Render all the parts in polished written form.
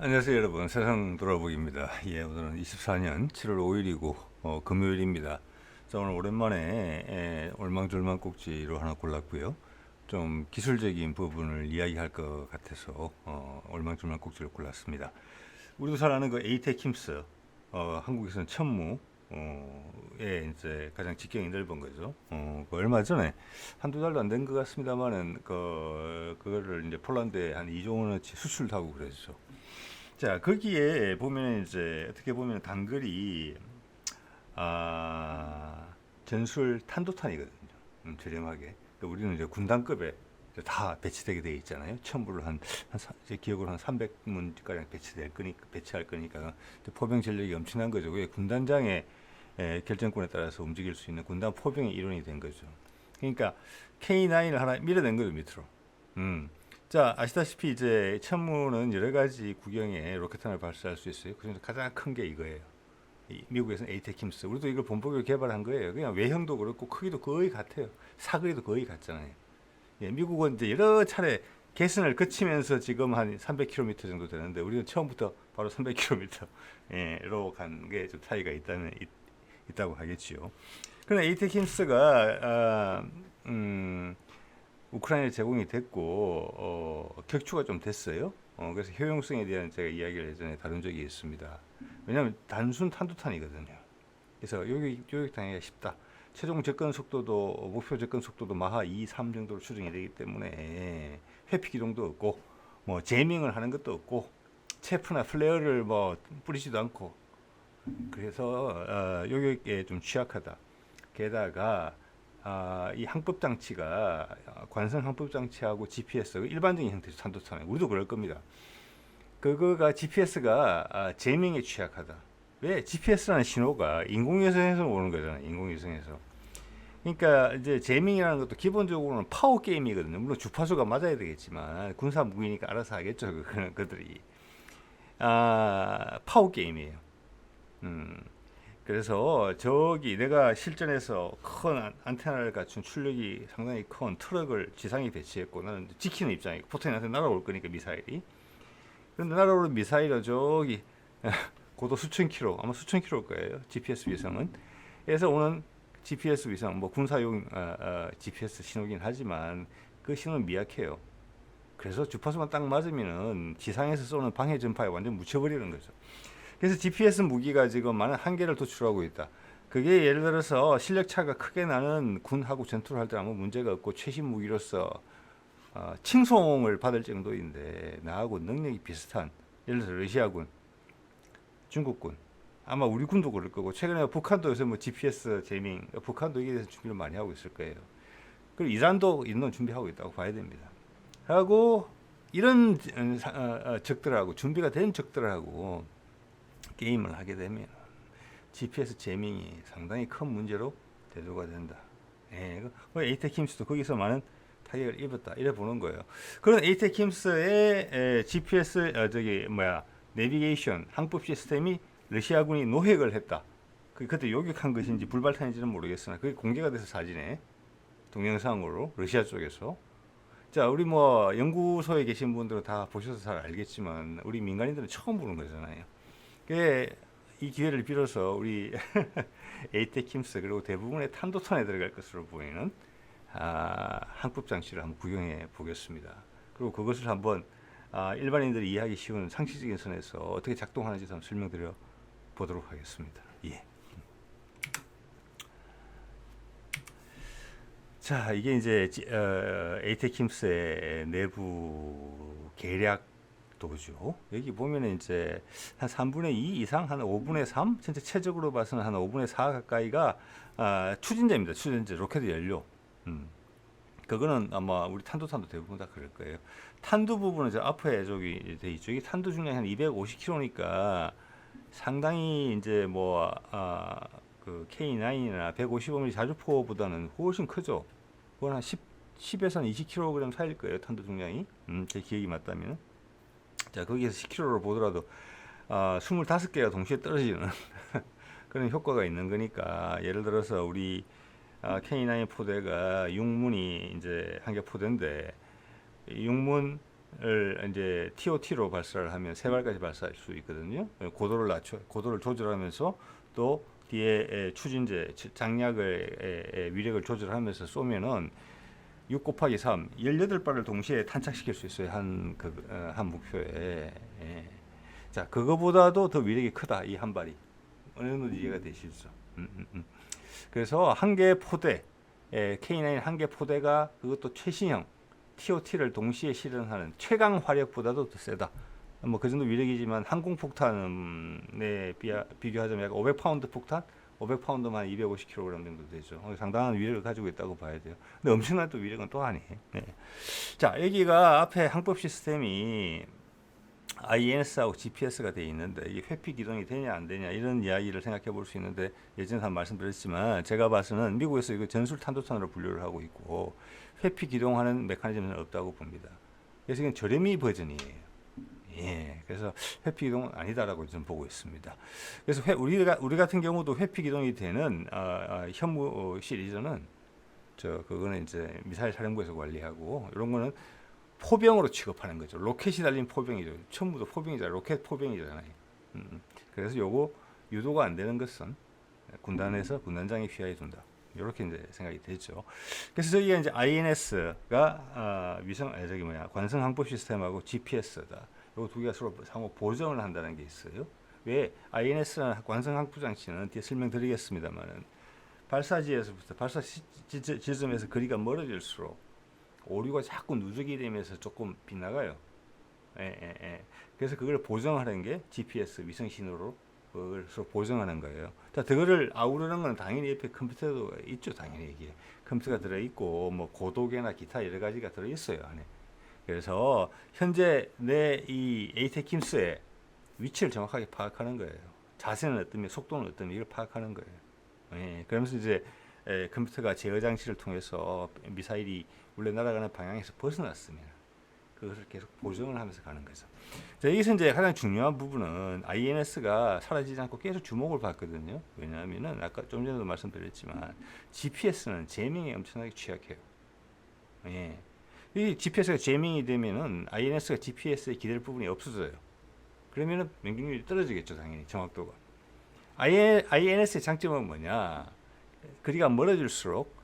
안녕하세요 여러분, 세상 돌아보기입니다. 오늘은 24년 7월 5일이고 금요일입니다. 자, 오늘 오랜만에 올망졸망 꼭지로 하나 골랐고요. 좀 기술적인 부분을 이야기할 것 같아서 올망졸망 꼭지를 골랐습니다. 우리도 잘 아는 그 에이텍힘스, 한국에서는 천무 에 이제 가장 직경이 넓은 거죠. 그 얼마 전에 한두 달도 안 된 것 같습니다만은 그거를 이제 폴란드에 한 2조 원어치 수출하고 그랬죠. 자, 거기에 보면 이제 어떻게 보면 단글이 아, 전술 탄도탄이거든요. 저렴하게. 그러니까 우리는 이제 군단급에 이제 다 배치되게 돼 있잖아요. 첨부를 제 기억으로 한 300문 가량 배치할 거니까 포병 전력이 엄청난 거죠. 그게 군단장의 결정권에 따라서 움직일 수 있는 군단 포병의 일원이 된 거죠. 그러니까 K9을 하나 밀어낸 거죠, 밑으로. 자, 아시다시피 이제 천무는 여러 가지 구경에 로켓탄을 발사할 수 있어요. 그중에서 가장 큰 게 이거예요. 미국에서는 에이텍힘스. 우리도 이걸 본보기로 개발한 거예요. 그냥 외형도 그렇고 크기도 거의 같아요. 사거리도 거의 같잖아요. 미국은 이제 여러 차례 개선을 거치면서 지금 한 300km 정도 되는데 우리는 처음부터 바로 300km로 간 게 좀 차이가 있다고 하겠지요. 그러나 에이텍힘스가 우크라이나에 제공이 됐고 격추가 좀 됐어요. 그래서 효용성에 대한 제가 이야기를 예전에 다룬 적이 있습니다. 왜냐하면 단순 탄도탄이거든요. 그래서 요격당하기가 쉽다. 최종 접근 속도도 목표 접근 속도도 마하 2, 3 정도로 추정이 되기 때문에 회피 기동도 없고 뭐 제밍을 하는 것도 없고 체프나 플레어를 뭐 뿌리지도 않고 그래서 요격에 좀 취약하다. 게다가 이 항법 장치가 관성 항법 장치하고 GPS 일반적인 형태의 탄도탄 우리도 그럴 겁니다. 그거가 GPS가 제밍에 취약하다. 왜? GPS라는 신호가 인공위성에서 오는 거잖아요. 인공위성에서. 그러니까 이제 제밍이라는 것도 기본적으로는 파워 게임이거든요. 물론 주파수가 맞아야 되겠지만 군사 무기니까 알아서 하겠죠. 그들이 파워 게임이에요. 그래서 저기 내가 실전에서 큰 안테나를 갖춘 출력이 상당히 큰 트럭을 지상에 배치했고 나는 지키는 입장이고 포탄이 날아올 거니까 미사일이. 그런데 날아오는 미사일은 저기 고도 수천 킬로 아마 수천 킬로일 거예요. GPS 위성은. 그래서 오는 GPS 위성 뭐 군사용 GPS 신호긴 하지만 그 신호는 미약해요. 그래서 주파수만 딱 맞으면은 지상에서 쏘는 방해 전파에 완전 묻혀버리는 거죠. 그래서 GPS 무기가 지금 많은 한계를 도출하고 있다. 그게 예를 들어서 실력 차가 크게 나는 군하고 전투를 할 때 아무 문제가 없고 최신 무기로서 칭송을 받을 정도인데 나하고 능력이 비슷한 예를 들어서 러시아군, 중국군, 아마 우리 군도 그럴 거고 최근에 북한도 요새 뭐 GPS 제밍, 북한도 이에 대해서 준비를 많이 하고 있을 거예요. 그리고 이란도 있는 준비하고 있다고 봐야 됩니다. 하고 이런 적들하고 준비가 된 적들하고 게임을 하게 되면 GPS 제밍이 상당히 큰 문제로 대두가 된다. 에이텍힘스도 거기서 많은 타격을 입었다. 이래 보는 거예요. 그런 에이텍힘스의 GPS 내비게이션 항법 시스템이 러시아군이 노획을 했다. 그때 요격한 것인지 불발탄인지는 모르겠으나 그게 공개가 돼서 사진에 동영상으로 러시아 쪽에서 자 우리 뭐 연구소에 계신 분들은 다 보셔서 잘 알겠지만 우리 민간인들은 처음 보는 거잖아요. 이 기회를 빌어서 우리 에이텍힘스 그리고 대부분의 탄도탄에 들어갈 것으로 보이는 항법 장치를 한번 구경해 보겠습니다. 그리고 그것을 한번 일반인들이 이해하기 쉬운 상식적인 선에서 어떻게 작동하는지 한번 설명드려 보도록 하겠습니다. 자, 이게 이제 에이텍힘스의 내부 계략 도죠. 여기 보면은 이제 한 3분의 2 이상, 한 5분의 3, 전체 최적으로 봐서는 한 5분의 4 가까이가 추진제입니다. 추진제, 로켓 연료. 그거는 아마 우리 탄도탄도 대부분 다 그럴 거예요. 탄두 부분은 저 앞에 저기 돼 있죠. 이 탄두 중량이 한 250kg니까 상당히 이제 그 K9이나 155mm 자주포보다는 훨씬 크죠. 그건 한 10에서 20kg 사이일 거예요. 탄두 중량이. 제 기억이 맞다면. 자, 거기에서 10kg로 보더라도 25개가 동시에 떨어지는 그런 효과가 있는 거니까 예를 들어서 우리 K9 포대가 6문이 이제 한 개 포대인데 6문 이제 TOT로 발사를 하면 세 발까지 발사할 수 있거든요. 고도를 조절하면서 또 뒤에 추진제 장약을 위력을 조절하면서 쏘면은 6 곱하기 3 18발을 동시에 탄착시킬 수 있어요. 한 목표에. 예. 자, 그거보다도 더 위력이 크다. 이 한 발이. 어느 정도 이해가 되시죠? 그래서 한 개의 포대, K9 한 개 포대가 그것도 최신형 TOT를 동시에 실현하는 최강 화력보다도 더 세다. 뭐 그 정도 위력이지만 항공폭탄에 비교하자면 약간 500파운드 폭탄, 500파운드만 250kg 정도 되죠. 상당한 위력을 가지고 있다고 봐야 돼요. 근데 엄청난 또 위력은 또 아니에요. 네. 자, 여기가 앞에 항법 시스템이 INS하고 GPS가 되어 있는데 이게 회피 기동이 되냐 안 되냐 이런 이야기를 생각해 볼 수 있는데 예전에 한번 말씀드렸지만 제가 봐서는 미국에서 이거 전술 탄도탄으로 분류를 하고 있고 회피 기동하는 메커니즘은 없다고 봅니다. 그래서 이건 저렴이 버전이에요. 예, 그래서 회피 기동은 아니다라고 좀 보고 있습니다. 그래서 우리 같은 경우도 회피 기동이 되는 현무 시리즈는 그거는 이제 미사일 사령부에서 관리하고 이런 거는 포병으로 취급하는 거죠. 로켓이 달린 포병이죠. 전부도 포병이잖아요. 로켓 포병이잖아요. 그래서 요거 유도가 안 되는 것은 군단에서 군단장이 휘하에 둔다. 이렇게 이제 생각이 되죠. 그래서 저희가 이제 INS가 관성 항법 시스템하고 GPS다. 요 두 개가 서로 상호 보정을 한다는 게 있어요. 왜 INS라는 관성 항법 장치는 뒤에 설명드리겠습니다만은 발사지에서부터 발사 지점에서 거리가 멀어질수록 오류가 자꾸 누적이 되면서 조금 빗나가요. 그래서 그걸 보정하는 게 GPS 위성 신호로 그걸 서로 보정하는 거예요. 자, 그거를 아우르는 건 당연히 옆에 컴퓨터도 있죠. 당연히 이게 컴퓨터가 들어 있고 뭐 고도계나 기타 여러 가지가 들어 있어요 안에. 그래서 현재 내 이 에이테킴스의 위치를 정확하게 파악하는 거예요. 자세는 어떠며 속도는 어떠며 이걸 파악하는 거예요. 그러면서 이제 컴퓨터가 제어 장치를 통해서 미사일이 원래 날아가는 방향에서 벗어났으면 그것을 계속 보정을 하면서 가는 거죠. 자, 여기서 이제 가장 중요한 부분은 INS가 사라지지 않고 계속 주목을 받거든요. 왜냐하면은 아까 좀 전에도 말씀드렸지만 GPS는 제밍에 엄청나게 취약해요. 이 GPS가 제밍이 되면은 INS가 GPS에 기댈 부분이 없어져요. 그러면은 명중률이 떨어지겠죠, 당연히 정확도가. INS의 장점은 뭐냐? 거리가 멀어질수록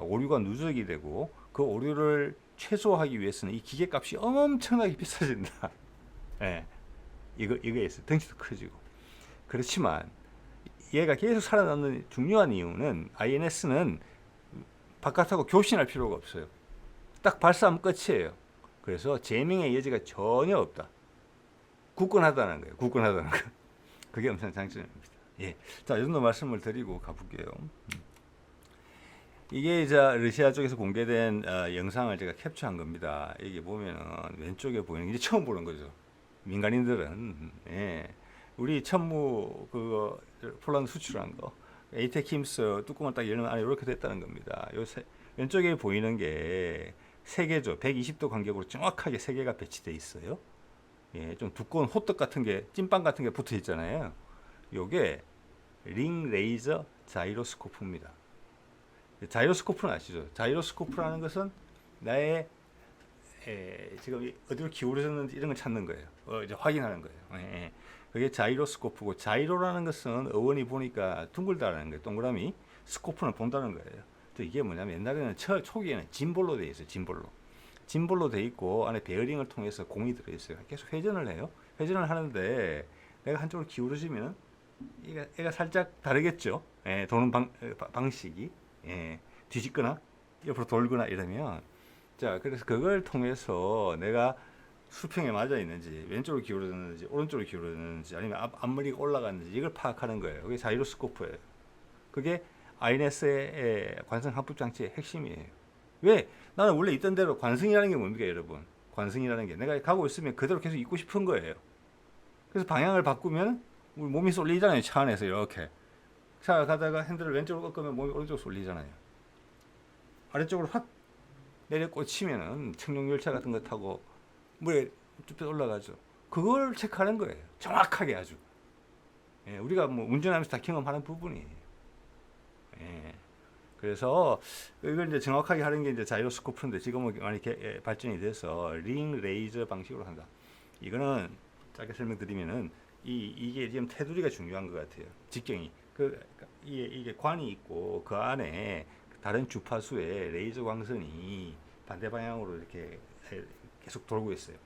오류가 누적이 되고 그 오류를 최소화하기 위해서는 이 기계값이 엄청나게 비싸진다. 이거 있어요. 덩치도 커지고. 그렇지만 얘가 계속 살아남는 중요한 이유는 INS는 바깥하고 교신할 필요가 없어요. 딱 발사하면 끝이에요. 그래서 제밍의 여지가 전혀 없다. 굳건하다는 거예요. 굳건하다는 거. 그게 엄청난 장점입니다. 자, 이 정도 말씀을 드리고 가볼게요. 이게 이제 러시아 쪽에서 공개된 영상을 제가 캡처한 겁니다. 여기 보면은 왼쪽에 보이는 게 이제 처음 보는 거죠. 민간인들은 우리 천무 그거 폴란드 수출한 거 에이테킴스 뚜껑을 딱 열면 안에 이렇게 됐다는 겁니다. 왼쪽에 보이는 게 세 개죠. 120도 간격으로 정확하게 세 개가 배치돼 있어요. 좀 두꺼운 호떡 같은 게 찐빵 같은 게 붙어 있잖아요. 요게 링 레이저 자이로스코프입니다. 자이로스코프는 아시죠? 자이로스코프라는 것은 나의 지금 어디로 기울어졌는지 이런 걸 찾는 거예요. 이제 확인하는 거예요. 그게 자이로스코프고 자이로라는 것은 어원이 보니까 둥글다라는 거예요. 동그라미. 스코프는 본다는 거예요. 이게 뭐냐면 옛날에는 초기에는 짐볼로 되어 있어요. 짐볼로 되어 있고 안에 베어링을 통해서 공이 들어 있어요. 계속 회전을 해요. 회전을 하는데 내가 한쪽으로 기울어지면 얘가 살짝 다르겠죠. 도는 방식이. 뒤집거나 옆으로 돌거나 이러면 자, 그래서 그걸 통해서 내가 수평에 맞아 있는지 왼쪽으로 기울어졌는지 오른쪽으로 기울어졌는지 아니면 앞머리가 올라갔는지 이걸 파악하는 거예요. 그게 자이로스코프예요. 그게 INS의 관성 합법 장치의 핵심이에요. 왜? 나는 원래 있던 대로 관성이라는 게 뭡니까, 여러분? 관성이라는 게 내가 가고 있으면 그대로 계속 있고 싶은 거예요. 그래서 방향을 바꾸면 우리 몸이 쏠리잖아요. 차 안에서 이렇게. 차 가다가 핸들을 왼쪽으로 꺾으면 몸이 오른쪽으로 쏠리잖아요. 아래쪽으로 확 내려 꽂히면은 청룡열차 같은 거 타고 물에 쭉 올라가죠. 그걸 체크하는 거예요. 정확하게 아주. 우리가 뭐 운전하면서 다 경험하는 부분이에요. 그래서 이걸 이제 정확하게 하는 게 이제 자이로스코프인데 지금은 많이 발전이 돼서 링 레이저 방식으로 한다. 이거는 짧게 설명드리면은 이게 지금 테두리가 중요한 것 같아요. 직경이 이게 관이 있고 그 안에 다른 주파수의 레이저 광선이 반대 방향으로 이렇게 계속 돌고 있어요.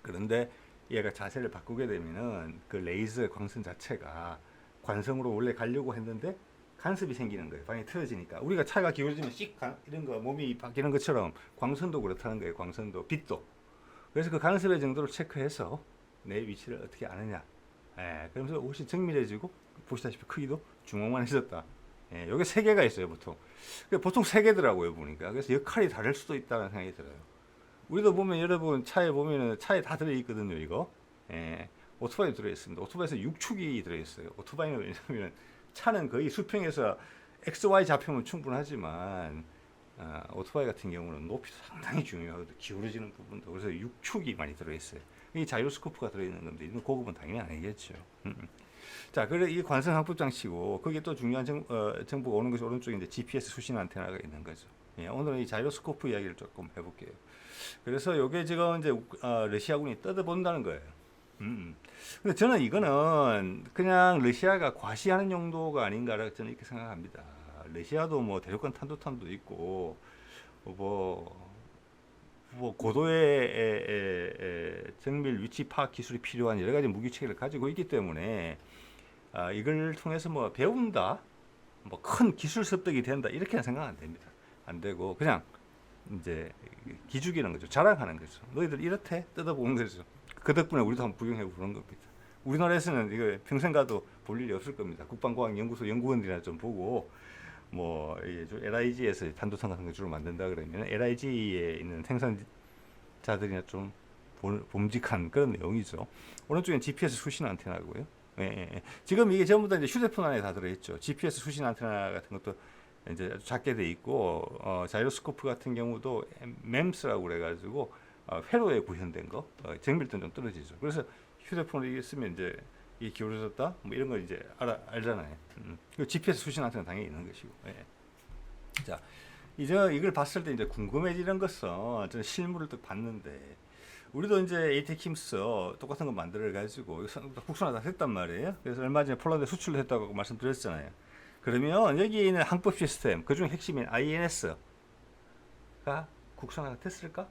그런데 얘가 자세를 바꾸게 되면은 그 레이저 광선 자체가 관성으로 원래 가려고 했는데 간섭이 생기는 거예요. 방향이 틀어지니까. 우리가 차가 기울어지면 이런 거 몸이 바뀌는 것처럼 광선도 그렇다는 거예요. 광선도 빛도. 그래서 그 간섭의 정도를 체크해서 내 위치를 어떻게 아느냐. 그러면서 훨씬 정밀해지고 보시다시피 크기도 중앙만 해졌다. 여기 세 개가 있어요, 보통. 보통 세 개더라고요, 보니까. 그래서 역할이 다를 수도 있다는 생각이 들어요. 우리도 보면 여러분 차에 보면은 차에 다 들어있거든요, 이거. 오토바이 들어있습니다. 오토바이에서 6축이 들어있어요. 오토바이는 왜냐면 차는 거의 수평에서 XY 좌표면 충분하지만 오토바이 같은 경우는 높이도 상당히 중요하거든요. 기울어지는 부분도. 그래서 6축이 많이 들어있어요. 이 자이로스코프가 들어있는 건데 이건 고급은 당연히 아니겠죠. 자, 그래 이 관성 항법 장치고 거기에 또 중요한 정보가 오는 것이 오른쪽에 이제 GPS 수신 안테나가 있는 거죠. 오늘은 이 자이로스코프 이야기를 조금 해볼게요. 그래서 이게 지금 이제 러시아군이 뜯어본다는 거예요. 근데 저는 이거는 그냥 러시아가 과시하는 용도가 아닌가라 저는 이렇게 생각합니다. 러시아도 뭐 대륙간 탄도탄도 있고 뭐 고도의 정밀 위치 파악 기술이 필요한 여러 가지 무기 체계를 가지고 있기 때문에 이걸 통해서 뭐 배운다, 뭐 큰 기술 습득이 된다 이렇게는 생각 안 됩니다. 안 되고 그냥 이제 기죽이는 거죠. 자랑하는 거죠. 너희들 이렇대 뜯어보는 거죠. 그 덕분에 우리도 한번 구경해 보는 겁니다. 우리나라에서는 이거 평생 가도 볼 일이 없을 겁니다. 국방과학연구소 연구원들이나 좀 보고 뭐 LIG에서 탄도탄 같은 거 주로 만든다 그러면 LIG에 있는 생산자들이나 좀 봄직한 그런 내용이죠. 오른쪽엔 GPS 수신 안테나고요. 지금 이게 전부 다 이제 휴대폰 안에 다 들어있죠. GPS 수신 안테나 같은 것도 이제 아주 작게 돼 있고 자이로스코프 같은 경우도 MEMS라고 그래가지고 회로에 구현된 거 정밀도는 좀 떨어지죠. 그래서 휴대폰을 이게 쓰면 이제 이게 기울어졌다 뭐 이런 걸 이제 알잖아요. GPS 수신 안테나 당연히 있는 것이고. 자, 이제 이걸 봤을 때 이제 궁금해지는 것은 저는 실물을 딱 봤는데 우리도 이제 AT킴스 똑같은 거 만들어 가지고 국산화 다 했단 말이에요. 그래서 얼마 전에 폴란드에 수출을 했다고 말씀드렸잖아요. 그러면 여기에 있는 항법 시스템 그중 핵심인 INS가 국산화가 됐을까?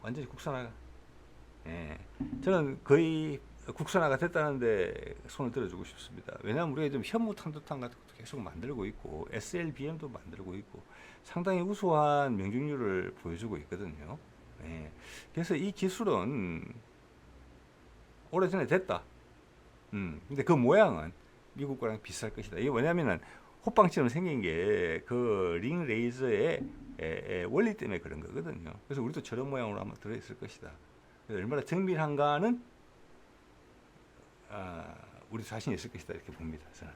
완전히 국산화가 저는 거의 국산화가 됐다는데 손을 들어주고 싶습니다. 왜냐하면 우리가 좀 현무탄도탄 같은 것도 계속 만들고 있고 SLBM도 만들고 있고 상당히 우수한 명중률을 보여주고 있거든요. 그래서 이 기술은 오래전에 됐다. 근데 그 모양은 미국 거랑 비슷할 것이다. 이게 뭐냐면은 호빵처럼 생긴 게 그 링 레이저의 원리 때문에 그런 거거든요. 그래서 우리도 저런 모양으로 아마 들어있을 것이다. 그래서 얼마나 정밀한가는 우리 자신 있을 것이다 이렇게 봅니다. 저는.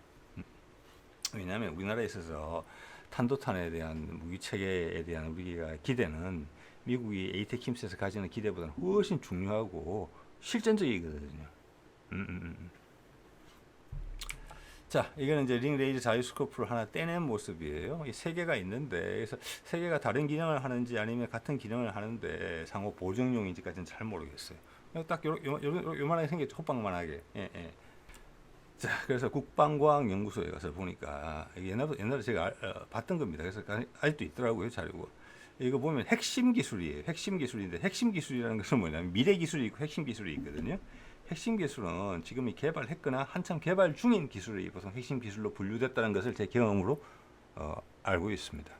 왜냐하면 우리나라에 있어서 탄도탄에 대한 무기 체계에 대한 우리가 기대는 미국이 에이테킴스에서 가지는 기대보다는 훨씬 중요하고 실전적이거든요. 자, 이거는 이제 링 레이저 자이로스코프를 하나 떼낸 모습이에요. 이 세 개가 있는데, 그래서 세 개가 다른 기능을 하는지 아니면 같은 기능을 하는데 상호 보정용인지까지는 잘 모르겠어요. 딱 요만하게 생겼죠. 호빵만하게. 자, 그래서 국방과학연구소에 가서 보니까 옛날에 제가 봤던 겁니다. 그래서 아직도 있더라고요, 자료가. 이거 보면 핵심 기술이에요. 핵심 기술인데 핵심 기술이라는 것은 뭐냐면 미래 기술이 있고 핵심 기술이 있거든요. 핵심 기술은 지금이 개발했거나 한참 개발 중인 기술이 보통 핵심 기술로 분류됐다는 것을 제 경험으로 알고 있습니다.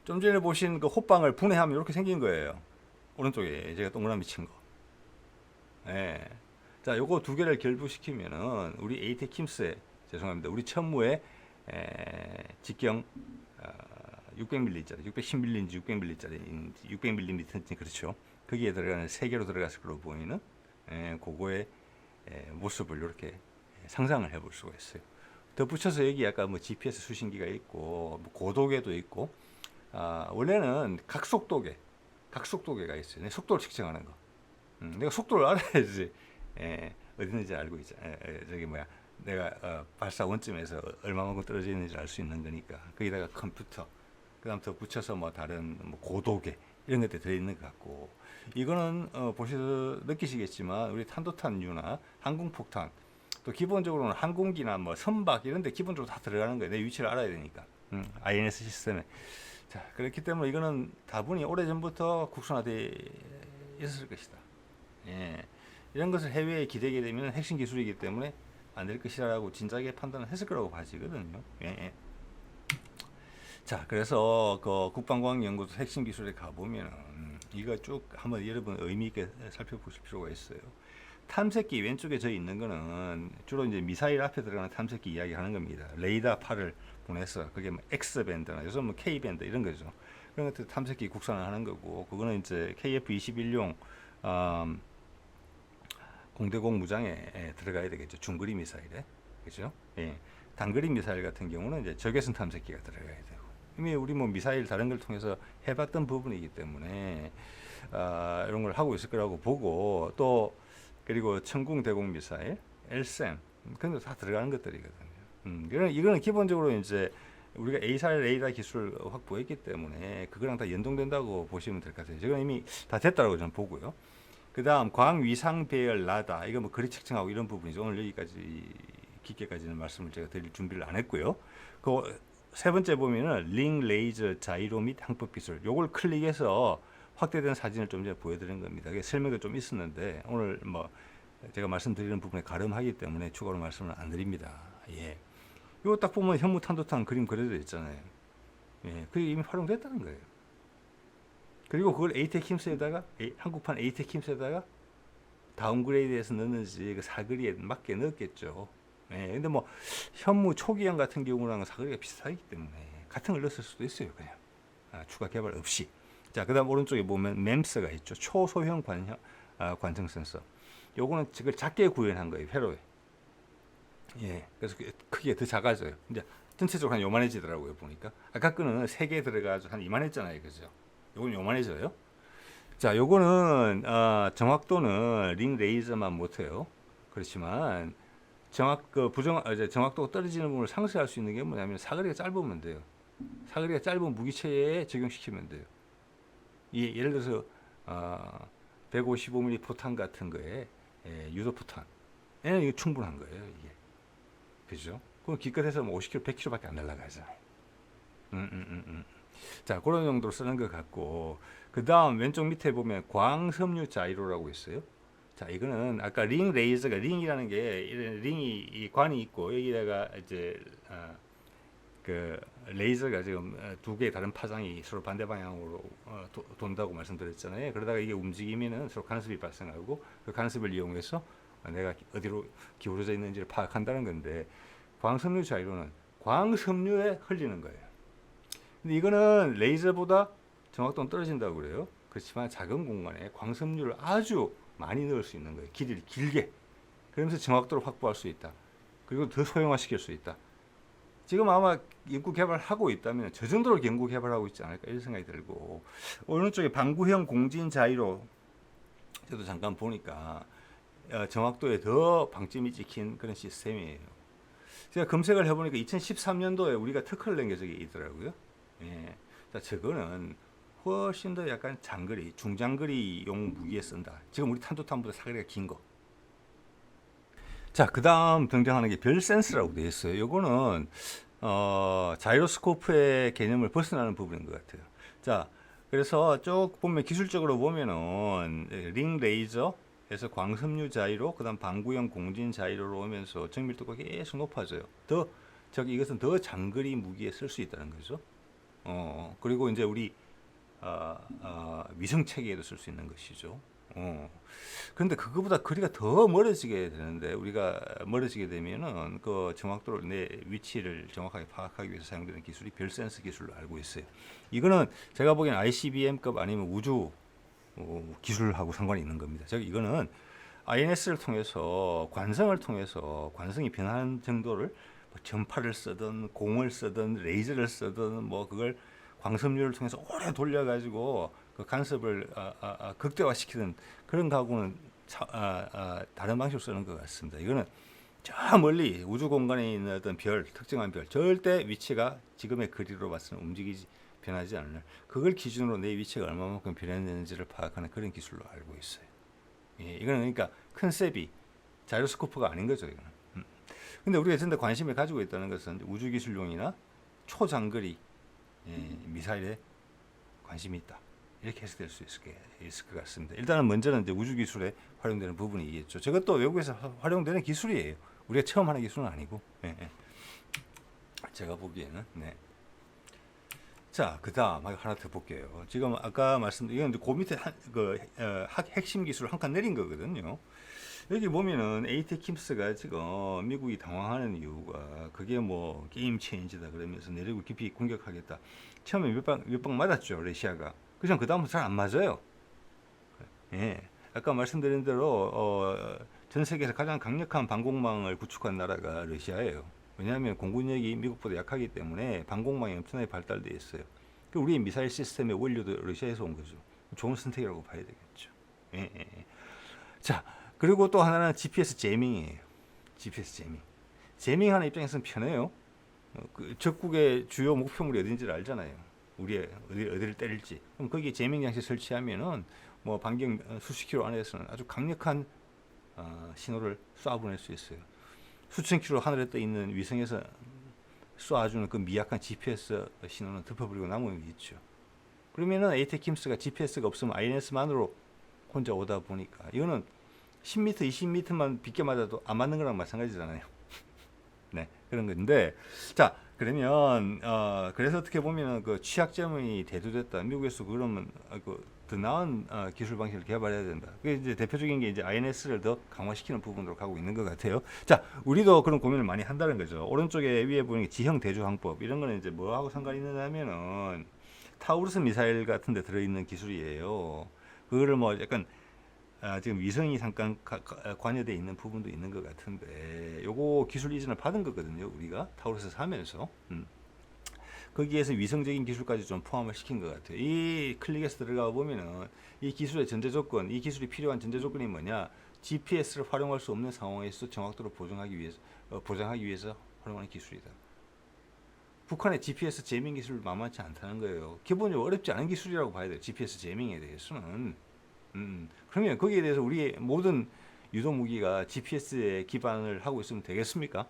좀 전에 보신 그 호빵을 분해하면 이렇게 생긴 거예요. 오른쪽에 제가 동그라미 친 거. 자, 요거 두 개를 결부시키면은 우리 에이테킴스의 죄송합니다. 우리 천무의 직경 600mm짜리, 610mm인지 600mm짜리, 600mm인지 그렇죠. 거기에 들어가는 세 개로 들어갔을 걸로 보이는 그거의 모습을 이렇게 상상을 해볼 수가 있어요. 덧붙여서 여기 아까 뭐 GPS 수신기가 있고 뭐 고도계도 있고 원래는 각속도계가 있어요. 내 속도를 측정하는 거. 내가 속도를 알아야지 어디 있는지 알고 있잖아. 저기 뭐야 내가 발사 원점에서 얼마만큼 떨어져 있는지 알 수 있는 거니까. 거기다가 컴퓨터, 그다음 더 붙여서 뭐 다른 뭐 고도계 이런 것들 들어있는 것 같고, 이거는 보셔서 느끼시겠지만 우리 탄도탄유나 항공폭탄, 또 기본적으로는 항공기나 뭐 선박 이런 데 기본적으로 다 들어가는 거예요. 내 위치를 알아야 되니까. INS 시스템에. 자, 그렇기 때문에 이거는 다분히 오래전부터 국산화되어 있었을 것이다. 예. 이런 것을 해외에 기대게 되면 핵심 기술이기 때문에 안 될 것이라고 진작에 판단을 했을 거라고 봐지거든요. 예, 예. 자, 그래서 그 국방과학연구소 핵심 기술에 가보면 이거 쭉 한번 여러분 의미 있게 살펴보실 필요가 있어요. 탐색기 왼쪽에 저 있는 거는 주로 이제 미사일 앞에 들어가는 탐색기 이야기하는 겁니다. 레이더 팔을 보내서 그게 뭐 X밴드나 요즘 뭐 K밴드 이런 거죠. 그런 것들 탐색기 국산화하는 거고, 그거는 이제 KF-21용 공대공 무장에 들어가야 되겠죠. 중거리 미사일에. 그죠? 예. 단거리 미사일 같은 경우는 이제 적외선 탐색기가 들어가야 되고. 이미 우리 뭐 미사일 다른 걸 통해서 해봤던 부분이기 때문에 이런 걸 하고 있을 거라고 보고, 또 그리고 천궁 대공 미사일, LSAM 그런 거 다 들어가는 것들이거든요. 이거는 기본적으로 이제 우리가 A사일 레이더 기술을 확보했기 때문에 그거랑 다 연동된다고 보시면 될 것 같아요. 지금 이미 다 됐다고 저는 보고요. 그 다음 광위상 배열 라다, 이거 뭐 거리 측정하고 이런 부분이죠. 오늘 여기까지 깊게까지는 말씀을 제가 드릴 준비를 안 했고요. 그 세 번째 보면은 링 레이저 자이로 및 항법 기술, 요걸 클릭해서 확대된 사진을 좀 전에 보여드린 겁니다. 설명도 좀 있었는데 오늘 뭐 제가 말씀드리는 부분에 가름하기 때문에 추가로 말씀을 안 드립니다. 예. 이거 딱 보면 현무탄도탄 그림 그려져 있잖아요. 예. 그게 이미 활용됐다는 거예요. 그리고 그걸 에이텍 힘스에다가 한국판 에이텍 힘스에다가 다운그레이드해서 넣는지 그 사거리에 맞게 넣었겠죠. 예. 근데 뭐 현무 초기형 같은 경우랑 사거리가 비슷하기 때문에 같은 걸 넣었을 수도 있어요. 그냥 추가 개발 없이. 자, 그다음 오른쪽에 보면 MEMS가 있죠. 초소형 관청 센서. 요거는 지금 작게 구현한 거예요. 회로에. 예. 그래서 크기가 더 작아져요. 이제 전체적으로 한 요만해지더라고요. 보니까. 아까 거는 3개 들어가서 한 이만했잖아요. 그죠? 요건 요만해져요. 자, 요거는 정확도는 링 레이저만 못해요. 그렇지만 정확도가 떨어지는 부분을 상쇄할 수 있는 게 뭐냐면 사거리가 짧으면 돼요. 사거리가 짧은 무기체에 적용시키면 돼요. 예를 들어서 155mm 포탄 같은 거에 유도 포탄, 이게 충분한 거예요. 이게 그죠? 그럼 기껏해서 뭐 50km, 100km밖에 안 날아가잖아요. 자, 그런 정도로 쓰는 것 같고, 그 다음 왼쪽 밑에 보면 광섬유 자이로라고 있어요. 자, 이거는 아까 링 레이저가, 링이라는 게 이런 링이 이 관이 있고 여기다가 이제 그 레이저가 지금 두 개의 다른 파장이 서로 반대 방향으로 돈다고 말씀드렸잖아요. 그러다가 이게 움직이면은 서로 간섭이 발생하고 그 간섭을 이용해서 내가 어디로 기울어져 있는지를 파악한다는 건데, 광섬유 자이로는 광섬유에 흘리는 거예요. 근데 이거는 레이저보다 정확도는 떨어진다고 그래요. 그렇지만 작은 공간에 광섬유를 아주 많이 넣을 수 있는 거예요. 길이를 길게. 그러면서 정확도를 확보할 수 있다. 그리고 더 소형화시킬 수 있다. 지금 아마 연구 개발하고 있다면 저 정도로 연구 개발하고 있지 않을까 이런 생각이 들고, 오른쪽에 방구형 공진 자이로, 저도 잠깐 보니까 정확도에 더 방점이 찍힌 그런 시스템이에요. 제가 검색을 해보니까 2013년도에 우리가 특허를 낸 게 저기 있더라고요. 예. 자, 저거는 훨씬 더 약간 장거리, 중장거리용 무기에 쓴다. 지금 우리 탄도탄보다 사거리가 긴 거. 자, 그 다음 등장하는 게 별 센스라고 되어 있어요. 요거는 자이로스코프의 개념을 벗어나는 부분인 것 같아요. 자, 그래서 쭉 보면 기술적으로 보면은 링 레이저에서 광섬유 자이로, 그 다음 방구형 공진 자이로로 오면서 정밀도가 계속 높아져요. 이것은 더 장거리 무기에 쓸 수 있다는 거죠. 그리고 이제 우리 위성 체계에도 쓸 수 있는 것이죠. 그런데 그거보다 거리가 더 멀어지게 되는데, 우리가 멀어지게 되면은 그 정확도를, 내 위치를 정확하게 파악하기 위해서 사용되는 기술이 별 센서 기술로 알고 있어요. 이거는 제가 보기에는 ICBM급 아니면 우주 기술하고 상관이 있는 겁니다. 이거는 INS를 통해서 관성이 변하는 정도를 뭐 전파를 쓰든 공을 쓰든 레이저를 쓰든 뭐 그걸 광섬유를 통해서 오래 돌려가지고 그 간섭을 극대화시키는 그런 거하고는 다른 방식으로 쓰는 것 같습니다. 이거는 저 멀리 우주 공간에 있는 어떤 별, 특정한 별, 절대 위치가 지금의 거리로 봐서는 움직이지 변하지 않는 그걸 기준으로 내 위치가 얼마만큼 변했는지를 파악하는 그런 기술로 알고 있어요. 예, 이거는 그러니까 컨셉이 자이로스코프가 아닌 거죠, 이거는. 근데 우리가 진짜 관심을 가지고 있다는 것은 우주 기술용이나 초장거리 미사일에 관심이 있다. 이렇게 해석될 수 있을 것 같습니다. 일단은 먼저는 이제 우주 기술에 활용되는 부분이겠죠. 저것도 외국에서 활용되는 기술이에요. 우리가 처음 하는 기술은 아니고. 예, 예. 제가 보기에는. 네. 자, 그다음 하나 더 볼게요. 지금 아까 말씀드린 이건 이제 그 밑에 핵심 기술 한 칸 내린 거거든요. 여기 보면은 에이텍킴스가 지금 미국이 당황하는 이유가 그게 뭐 게임 체인지다 그러면서 내륙을 깊이 공격하겠다. 처음에 몇 방 맞았죠, 러시아가. 그냥 그 다음부터 잘 안 맞아요. 예. 아까 말씀드린 대로 전 세계에서 가장 강력한 방공망을 구축한 나라가 러시아예요. 왜냐하면 공군력이 미국보다 약하기 때문에 방공망이 엄청나게 발달되어 있어요. 우리의 미사일 시스템의 원료도 러시아에서 온 거죠. 좋은 선택이라고 봐야 되겠죠. 예, 예, 예. 자, 그리고 또 하나는 GPS 제밍이에요. GPS 제밍. 제밍하는 입장에서는 편해요. 그 적국의 주요 목표물이 어딘지를 알잖아요. 우리의 어디를 때릴지. 그럼 거기에 제밍 장치 설치하면은 뭐 반경 수십 킬로 안에서는 아주 강력한 신호를 쏴보낼 수 있어요. 수천 킬로 하늘에 떠 있는 위성에서 쏴주는 그 미약한 GPS 신호는 덮어버리고 남은 게 있죠. 그러면은 에이텍킴스가 GPS가 없으면 INS만으로 혼자 오다 보니까 이거는 10m, 20m만 빗게 맞아도 안 맞는 거랑 마찬가지잖아요. 네, 그런 건데, 자, 그러면 그래서 어떻게 보면은 그 취약점이 대두됐다. 미국에서 그러면 더 나은 기술 방식을 개발해야 된다. 그게 이제 대표적인 게 이제 INS를 더 강화시키는 부분으로 가고 있는 것 같아요. 자, 우리도 그런 고민을 많이 한다는 거죠. 오른쪽에 위에 보는 게 지형 대조 항법 이런 거는 이제 뭐하고 상관이 있느냐면은 타우루스 미사일 같은 데 들어있는 기술이에요. 그거를 뭐 약간 지금 위성이 잠깐 관여되어 있는 부분도 있는 것 같은데 요거 기술 이전을 받은 거거든요. 우리가 타우루스에서 하면서 거기에서 위성적인 기술까지 좀 포함을 시킨 것 같아요. 이 클릭에서 들어가 보면은 이 기술의 전제 조건, 이 기술이 필요한 전제 조건이 뭐냐? GPS를 활용할 수 없는 상황에서 정확도를 보장하기 위해서 활용하는 기술이다. 북한의 GPS 제밍 기술 만만치 않다는 거예요. 기본적으로 어렵지 않은 기술이라고 봐야 돼요. GPS 제밍에 대해서는. 그러면 거기에 대해서 우리의 모든 유도 무기가 GPS에 기반을 하고 있으면 되겠습니까?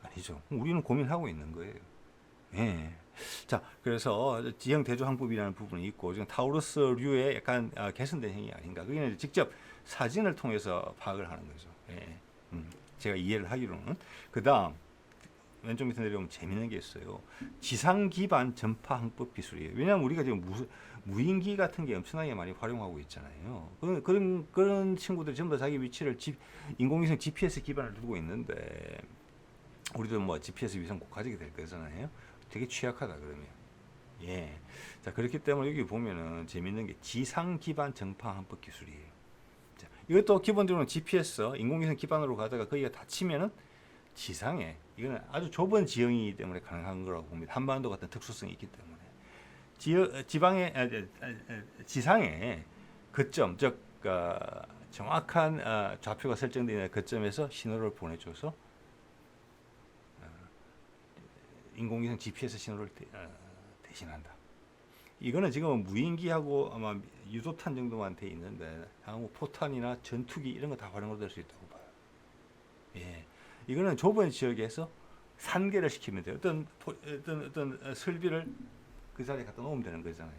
아니죠. 우리는 고민하고 있는 거예요. 예. 자, 그래서 지형 대조 항법이라는 부분이 있고 지금 타우루스류의 약간 개선된 행위 아닌가. 그게 직접 사진을 통해서 파악을 하는 거죠. 예. 제가 이해를 하기로는. 그다음 왼쪽 밑에 내려오면 재미있는 게 있어요. 지상 기반 전파 항법 기술이에요. 왜냐하면 우리가 지금 무인기 같은 게 엄청나게 많이 활용하고 있잖아요. 그런 친구들이 전부 다 자기 위치를 인공위성 GPS 기반을 두고 있는데 우리도 뭐 GPS 위성 꼭 가지게 될 거잖아요. 되게 취약하다 그러면. 예. 자, 그렇기 때문에 여기 보면은 재밌는 게 지상 기반 전파 항법 기술이에요. 자, 이것도 기본적으로 GPS 인공위성 기반으로 가다가 거기가 닫히면은 지상에 이거는 아주 좁은 지형이기 때문에 가능한 거라고 봅니다. 한반도 같은 특수성이 있기 때문에 지상에 거점 즉 정확한 좌표가 설정되어 있는 거점에서 신호를 보내줘서 인공위성 GPS 신호를 대신한다. 이거는 지금 무인기하고 아마 유도탄 정도만 돼 있는데 향후 포탄이나 전투기 이런 거 다 활용될 수 있다고 봐요. 예. 이거는 좁은 지역에서 산계를 시키면 돼요. 어떤 설비를 그 자리에 갖다 놓으면 되는 거잖아요.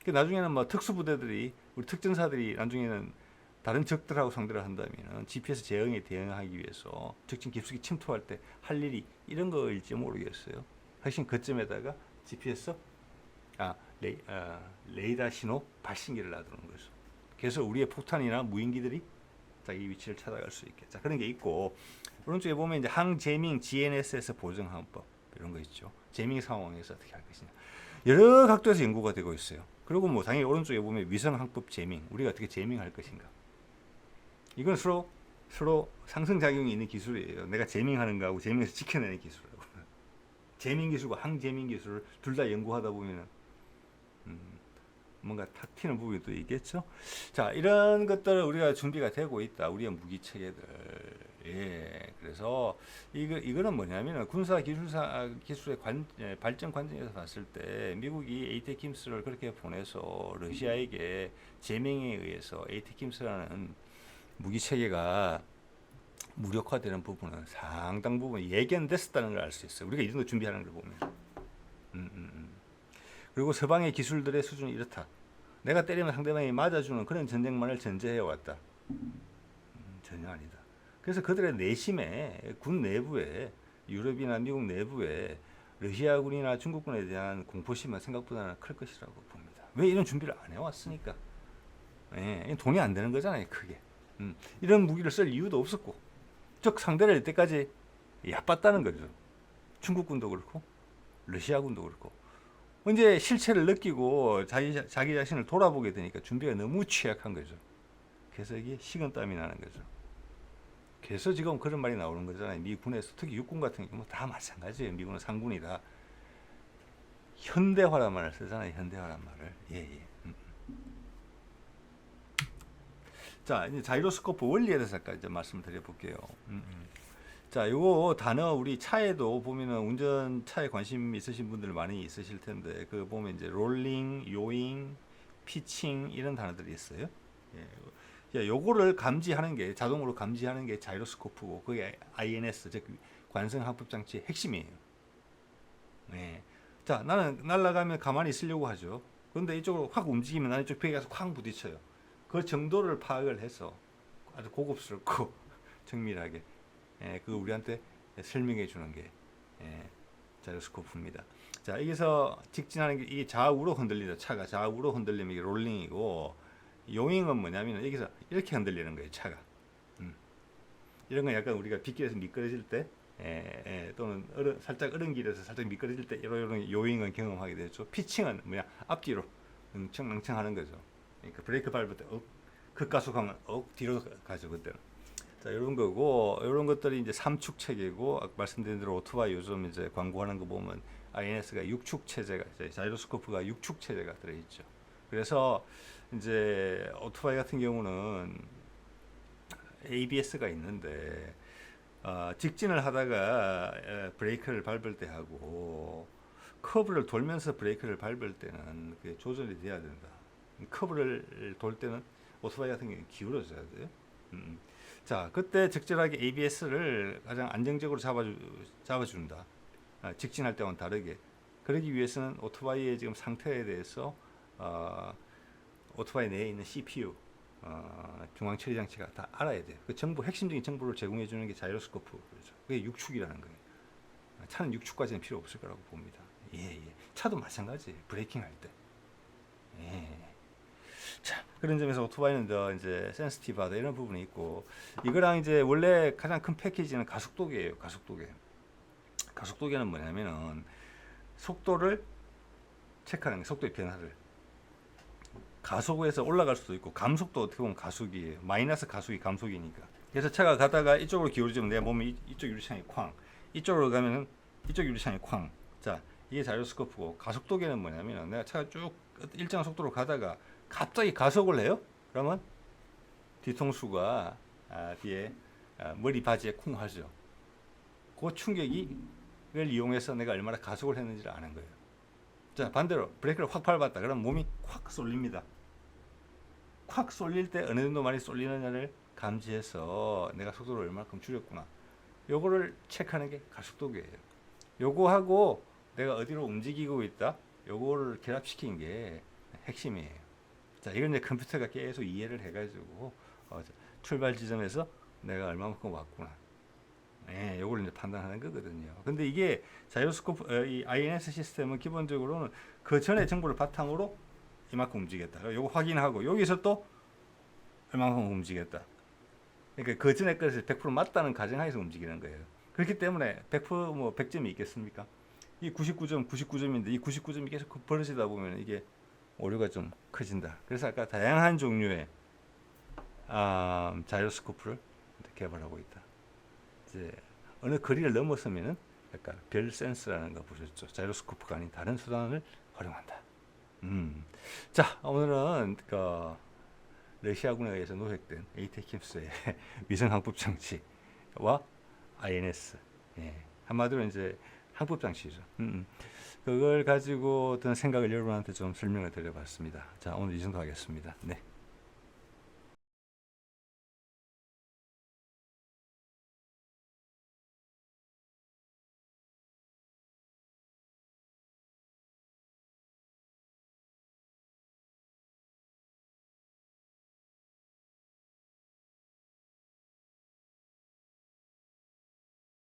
나중에는 뭐 특수부대들이 우리 특전사들이 나중에는 다른 적들하고 상대를 한다면 GPS 제어에 대응하기 위해서 적진 깊숙이 침투할 때 할 일이 이런 거일지 모르겠어요. 핵심 거점에다가 GPS 레이더 신호 발신기를 놔두는 거죠. 그래서 우리의 폭탄이나 무인기들이 자기 위치를 찾아갈 수 있게. 자, 그런 게 있고 오른쪽에 보면 이제 항제밍 GNSS 보정항법 이런 거 있죠. 제밍 상황에서 어떻게 할 것이냐. 여러 각도에서 연구가 되고 있어요. 그리고 뭐 당연히 오른쪽에 보면 위성항법 제밍, 우리가 어떻게 제밍할 것인가. 이건 서로 상승작용이 있는 기술이에요. 내가 제밍하는 거하고 제밍에서 지켜내는 기술이라고. 제밍 기술과 항제밍 기술을 둘 다 연구하다 보면은 뭔가 탁 튀는 부분이 또 있겠죠. 자, 이런 것들을 우리가 준비가 되고 있다. 우리의 무기 체계들. 예, 그래서 그래서 이거는 뭐냐면 군사 기술의 발전 관점에서 봤을 때 미국이 에이테킴스를 그렇게 보내서 러시아에게 제명에 의해서 에이테킴스라는 무기 체계가 무력화되는 부분은 상당 부분 예견됐었다는 걸 알 수 있어요. 우리가 이 정도 준비하는 걸 보면. 그리고 서방의 기술들의 수준이 이렇다. 내가 때리면 상대방이 맞아주는 그런 전쟁만을 전제해 왔다. 전혀 아니다. 그래서 그들의 내심에 군 내부에 유럽이나 미국 내부에 러시아군이나 중국군에 대한 공포심은 생각보다는 클 것이라고 봅니다. 왜 이런 준비를 안 해왔으니까. 예, 돈이 안 되는 거잖아요, 크게. 이런 무기를 쓸 이유도 없었고, 즉 상대를 이때까지 얕봤다는 거죠. 중국군도 그렇고 러시아군도 그렇고. 이제 실체를 느끼고 자기 자신을 돌아보게 되니까 준비가 너무 취약한 거죠. 그래서 이게 식은땀이 나는 거죠. 그래서 지금 그런 말이 나오는 거잖아요. 미군에서 특히 육군 같은 경우 다 마찬가지예요. 미군은 상군이 다 현대화란 말을 쓰잖아요. 현대화란 말을. 예. 자, 이제 자이로스코프 원리에 대해서 잠깐 이제 말씀을 드려볼게요. 자, 요거 단어 우리 차에도 보면은 운전차에 관심 있으신 분들 많이 있으실 텐데 그 보면 이제 롤링, 요잉, 피칭 이런 단어들이 있어요. 예. 요거를 감지하는 게 자동으로 감지하는 게 자이로스코프고 그게 INS 즉 관성 항법 장치의 핵심이에요. 네. 자, 나는 날아가면 가만히 있으려고 하죠. 그런데 이쪽으로 확 움직이면 나는 이쪽 벽에 가서 확 부딪혀요. 그 정도를 파악을 해서 아주 고급스럽고 정밀하게 그거 우리한테 설명해 주는 게 자이로스코프입니다. 자, 여기서 직진하는 게 이게 좌우로 흔들리다. 차가 좌우로 흔들리면 이게 롤링이고 요잉은 뭐냐면 여기서 이렇게 흔들리는 거예요. 차가. 이런 건 약간 우리가 빗길에서 미끄러질 때 또는 살짝 어른길에서 살짝 미끄러질 때 이런 요잉은 경험하게 되죠. 피칭은 뭐냐 앞뒤로 낭창 하는 거죠. 그러니까 브레이크 밟을 때 급가속하면 뒤로 가죠 그때는. 자, 이런 거고 이런 것들이 이제 3축 체계고 아까 말씀드린 대로 오토바이 요즘 이제 광고하는 거 보면 INS가 6축 체제가 이제 자이로스코프가 6축 체제가 들어있죠. 그래서 이제 오토바이 같은 경우는 ABS가 있는데 직진을 하다가 브레이크를 밟을 때 하고 커브를 돌면서 브레이크를 밟을 때는 그게 조절이 돼야 된다. 커브를 돌 때는 오토바이 같은 경우는 기울어져야 돼요. 자, 그때 적절하게 ABS를 가장 안정적으로 잡아준다. 직진할 때와는 다르게. 그러기 위해서는 오토바이의 지금 상태에 대해서 오토바이 내에 있는 CPU, 중앙 처리 장치가 다 알아야 돼요. 그 정보, 핵심적인 정보를 제공해 주는 게 자이로스코프. 그렇죠. 그게 6축이라는 거예요. 차는 6축까지는 필요 없을 거라고 봅니다. 예. 차도 마찬가지. 브레이킹 할 때. 예. 자, 그런 점에서 오토바이는 더 이제 센시티브하다 이런 부분이 있고 이거랑 이제 원래 가장 큰 패키지는 가속도계예요. 가속도계. 가속도계는 뭐냐면은 속도를 체크하는 게 속도의 변화를. 가속에서 올라갈 수도 있고 감속도 어떻게 보면 가속이에요. 마이너스 가속이 감속이니까. 그래서 차가 가다가 이쪽으로 기울어지면 내가 보면 이쪽 유리창이 쾅. 이쪽으로 가면은 이쪽 유리창이 쾅. 자, 이게 자이로스코프고 가속도계는 뭐냐면 내가 차가 쭉 일정한 속도로 가다가 갑자기 가속을 해요? 그러면 뒤통수가 뒤에 머리 바지에 쿵 하죠. 그 충격을 이용해서 내가 얼마나 가속을 했는지를 아는 거예요. 자, 반대로 브레이크를 확 밟았다. 그럼 몸이 확 쏠립니다. 확 쏠릴 때 어느 정도 많이 쏠리느냐를 감지해서 내가 속도를 얼마큼 줄였구나. 요거를 체크하는 게 가속도계예요. 요거하고 내가 어디로 움직이고 있다. 요거를 결합시킨 게 핵심이에요. 자, 이건 이제 컴퓨터가 계속 이해를 해가지고 출발 지점에서 내가 얼마만큼 왔구나. 요걸 이제 판단하는 거거든요. 근데 이게 자이로스코프, 이 INS 시스템은 기본적으로는 그 전에 정보를 바탕으로 이만큼 움직였다. 요거 확인하고 여기서 또 얼마만큼 움직였다. 그러니까 그 전에 것이 100% 맞다는 가정하에서 움직이는 거예요. 그렇기 때문에 100% 뭐 100점이 있겠습니까? 이 99점, 99점인데 이 99점이 계속 벌어지다 보면 이게 오류가 좀 커진다. 그래서 아까 다양한 종류의 자이로스코프를 개발하고 있다. 이제 어느 거리를 넘어서면은 약간 별 센스라는 거 보셨죠? 자이로스코프가 아닌 다른 수단을 활용한다. 자, 오늘은 러시아군에 의해서 노획된 에이테킴스의 위성 항법 장치와 INS. 예. 한마디로 이제 항법 장치죠. 그걸 가지고 어떤 생각을 여러분한테 좀 설명을 드려봤습니다. 자, 오늘 이 정도 하겠습니다. 네.